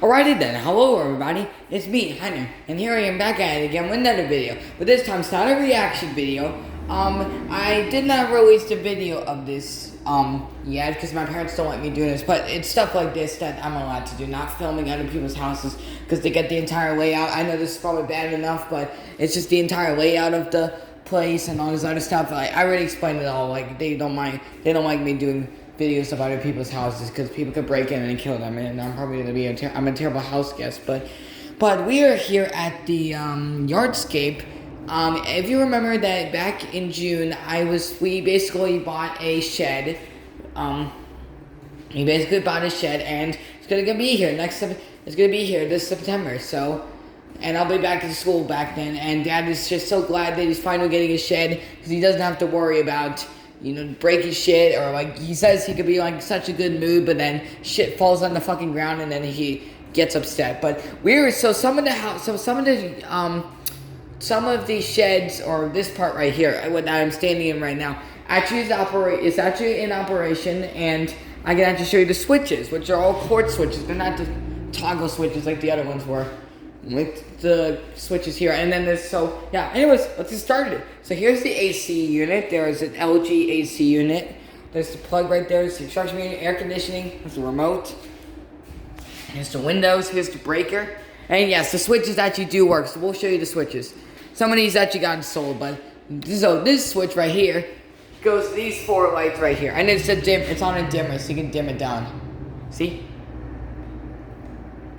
Alrighty then, hello everybody, it's me, Hunter, and here I am back at it again with another video. But this time it's not a reaction video. I did not release the video of this, yet, because my parents don't like me doing this, but it's stuff like this that I'm allowed to do, not filming other people's houses, because they get the entire layout. I know this is probably bad enough, but it's just the entire layout of the place and all this other stuff. Like, I already explained it all. Like, they don't like me doing videos of other people's houses because people could break in and kill them, and I'm probably gonna be I'm a terrible house guest. But we are here at the Yardscape. If you remember that back in June, we basically bought a shed. We basically bought a shed, and it's gonna be here it's gonna be here this September. So. And I'll be back to school back then, and Dad is just so glad that he's finally getting a shed, because he doesn't have to worry about, breaking shit, or like, he says he could be like such a good mood, but then shit falls on the fucking ground, and then he gets upset. But some of the sheds, or this part right here, what I'm standing in right now, is actually in operation, and I can actually show you the switches, which are all cord switches. They're not the toggle switches like the other ones were. With the switches here, and then anyways, let's get started. So here's the AC unit. There is an LG AC unit. There's the plug right there. There's the instruction manual, air conditioning. There's the remote. Here's the windows. Here's the breaker. And yes, the switches actually do work, so we'll show you the switches. Some of these actually got sold, but so this switch right here goes to these 4 lights right here, and it's on a dimmer, so you can dim it down. See?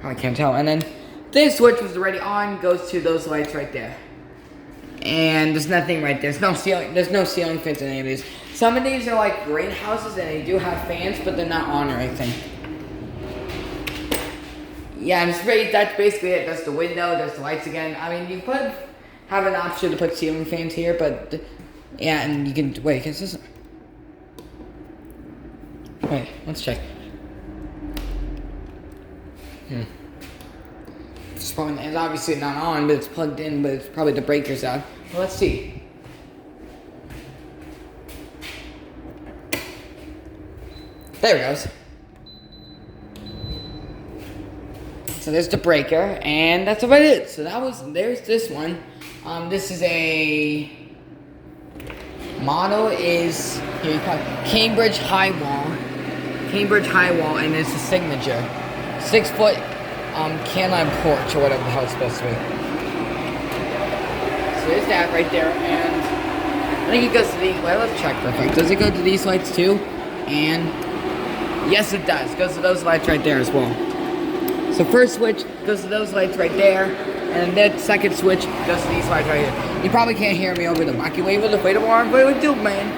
I can't tell. And then this switch was already on, goes to those lights right there. And there's nothing right there. There's no ceiling fans in any of these. Some of these are like greenhouses, and they do have fans, but they're not on or anything. Yeah, and that's basically it. That's the window, there's the lights again. I mean, you could have an option to put ceiling fans here, but yeah, and you can, wait, is this? Wait, let's check. It's obviously not on, but it's plugged in, but it's probably the breaker's out. Well, let's see. There it goes. So there's the breaker, and that's about it. So there's this one. This is model is, here you go, Cambridge High Wall, and it's a signature. 6-foot, canline porch, or whatever the hell it's supposed to be. So there's that right there, and I think it goes to let's check real quick. Does it go to these lights too? And yes, it does. It goes to those lights right there as well. So first switch goes to those lights right there, and then second switch goes to these lights right here. You probably can't hear me over the wacky wave with the inflatable arm wave with tube man.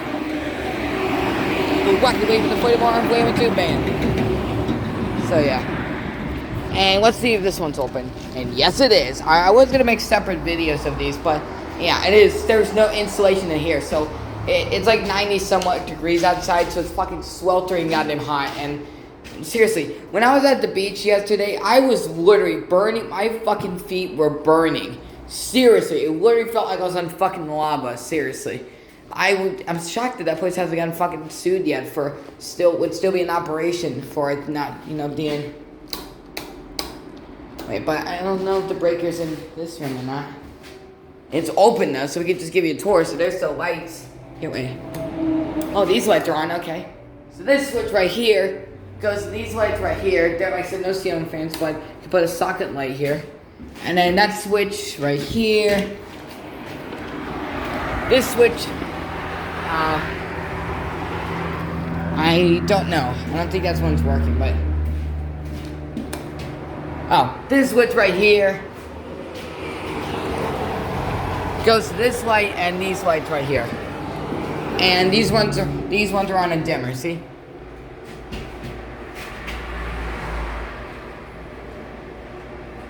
The wacky wave with the inflatable arm wave with tube man. So yeah. And let's see if this one's open. And yes, it is. I was going to make separate videos of these, but yeah, it is. There's no insulation in here. So it's like 90 somewhat degrees outside, so it's fucking sweltering goddamn hot. And seriously, when I was at the beach yesterday, I was literally burning. My fucking feet were burning. Seriously, it literally felt like I was on fucking lava. Seriously. I'm shocked that place hasn't gotten fucking sued yet would still be in operation for it not, being... Wait, but I don't know if the breaker's in this room or not. It's open though, so we can just give you a tour. So there's the lights. Here, wait. Oh, these lights are on, okay. So this switch right here goes to these lights right here. There, like I said, no ceiling fans, but you can put a socket light here. And then that switch right here. This switch, I don't know. I don't think that's one's working, but... Oh, this switch right here goes to this light and these lights right here. And these ones are on a dimmer, see?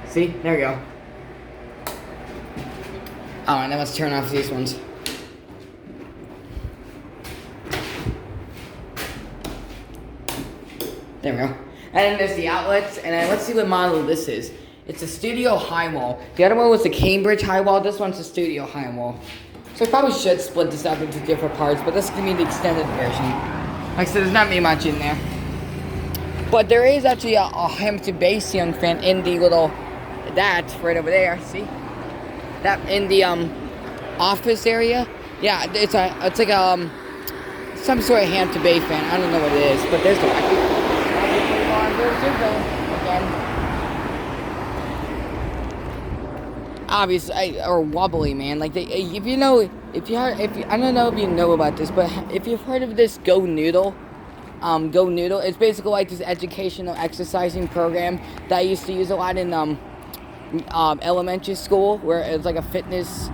See? There we go. Oh, and then let's turn off these ones. There we go. And then there's the outlets, and then let's see what model this is. It's a Studio High Wall. The other one was the Cambridge High Wall. This one's a Studio High Wall. So I probably should split this up into different parts, but this is going to be the extended version. Like I said, there's not much in there. But there is actually a Hampton Bay ceiling fan in the little, that's right over there, see? That in the office area. Yeah, it's like some sort of Hampton Bay fan. I don't know what it is, but there's the wacky. Obviously, or wobbly, man. Like I don't know if you know about this, but if you've heard of this Go Noodle, it's basically like this educational exercising program that I used to use a lot in elementary school, where it's like a fitness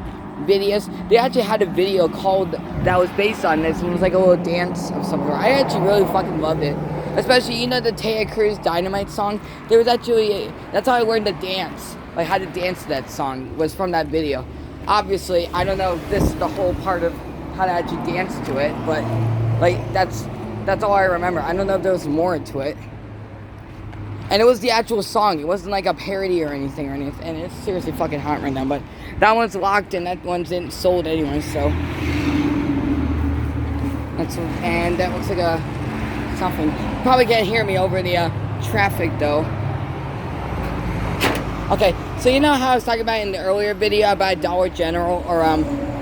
videos. They actually had a video called that was based on this, and it was like a little dance of some sort. I actually really fucking loved it, especially the Taya Cruz Dynamite song. There was actually that's how I learned to dance, like how to dance to that song was from that video. Obviously, I don't know if this is the whole part of how to actually dance to it, but like that's all I remember. I don't know if there was more to it. And it was the actual song. It wasn't like a parody or anything. And it's seriously fucking hot right now. But that one's locked and that one's sold anyway. So and that looks like a something. Probably can't hear me over the traffic though. Okay, so you know how I was talking about in the earlier video about Dollar General or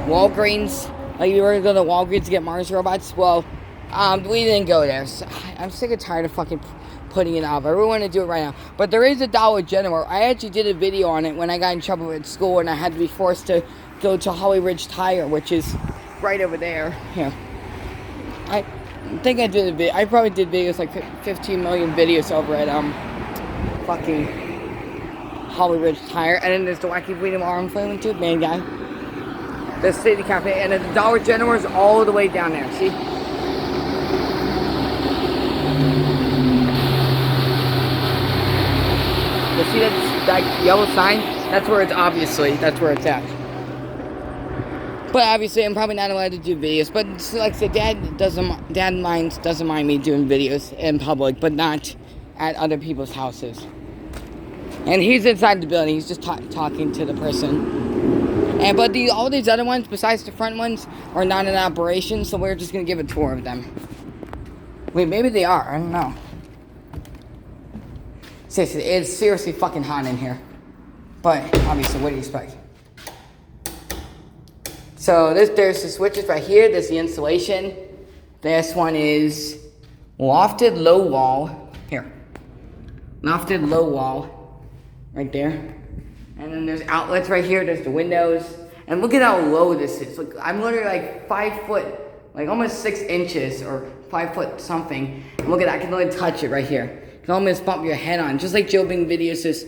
Walgreens? Like you were gonna go to Walgreens to get Mars robots. Well, we didn't go there. So I'm sick and tired of fucking putting it off. I really want to do it right now. But there is a Dollar General. I actually did a video on it when I got in trouble at school and I had to be forced to go to Holly Ridge Tire, which is right over there. Here. I think I did a video. I probably did videos like 15 million videos over at fucking Holly Ridge Tire. And then there's the Wacky Freedom Arm Flailing Tube Man guy. The City Cafe. And then the Dollar General is all the way down there. See? You see that yellow sign? That's where it's at. But obviously, I'm probably not allowed to do videos. But like I said, Dad doesn't mind me doing videos in public, but not at other people's houses. And he's inside the building. He's just talking to the person. But all these other ones, besides the front ones, are not in operation. So we're just gonna give a tour of them. Wait, maybe they are. I don't know. Seriously, it's seriously fucking hot in here. But obviously, what do you expect? So there's the switches right here. There's the insulation. This one is lofted low wall. Here. Lofted low wall. Right there. And then there's outlets right here. There's the windows. And look at how low this is. Look, I'm literally like 5 foot, like almost 6 inches or 5 foot something. And look at that. I can only touch it right here. You can almost bump your head on. Just like Joe Bing videos'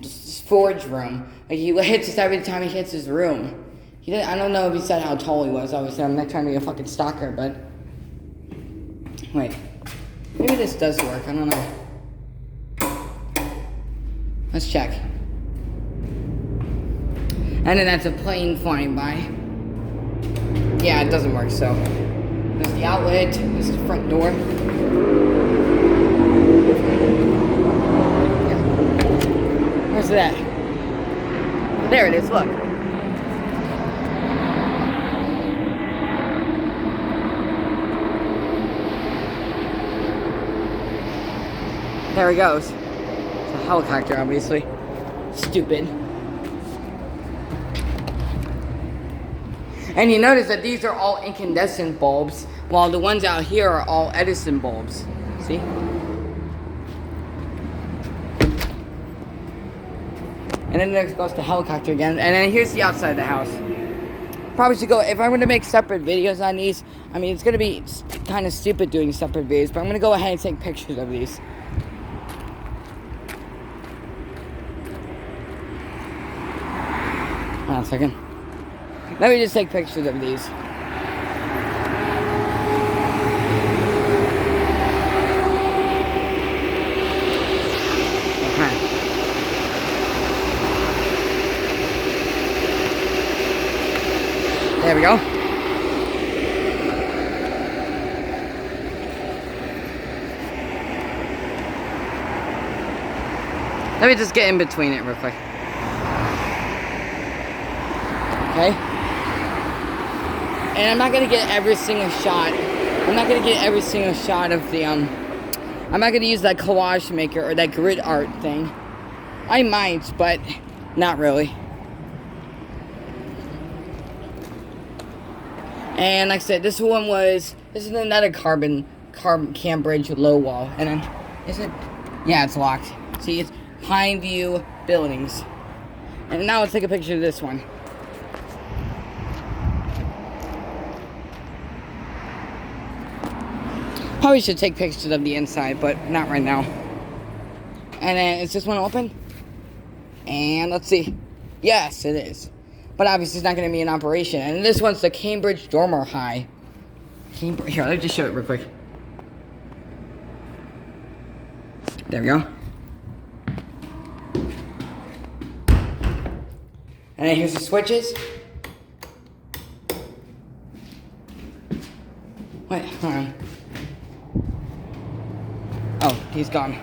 storage room. Like he hits us every time he hits his room. I don't know if he said how tall he was. Obviously, I'm not trying to be a fucking stalker, but... Wait. Maybe this does work. I don't know. Let's check. And then that's a plane flying by. Yeah, it doesn't work, so... There's the outlet. There's the front door. Yeah. Where's that? There it is, look. There he goes. It's a helicopter, obviously. Stupid. And you notice that these are all incandescent bulbs, while the ones out here are all Edison bulbs. See? And then there goes the helicopter again. And then here's the outside of the house. Probably should go, if I'm going to make separate videos on these, I mean, it's going to be kind of stupid doing separate videos, but I'm going to go ahead and take pictures of these. Hold on a second. Let me just take pictures of these. Okay. There we go. Let me just get in between it real quick. Okay? And I'm not gonna get every single shot. I'm not gonna get every single shot of the I'm not gonna use that collage maker or that grid art thing. I might, but not really. And like I said, this is another Cambridge low wall. And then, is it? Yeah, it's locked. See, it's Pine View Buildings. And now let's take a picture of this one. Probably should take pictures of the inside, but not right now. And then, is this one open? And let's see. Yes, it is. But obviously it's not going to be in operation. And this one's the Cambridge Dormer High. Here, let me just show it real quick. There we go. And then here's the switches. Wait, hold on. Oh, he's gone.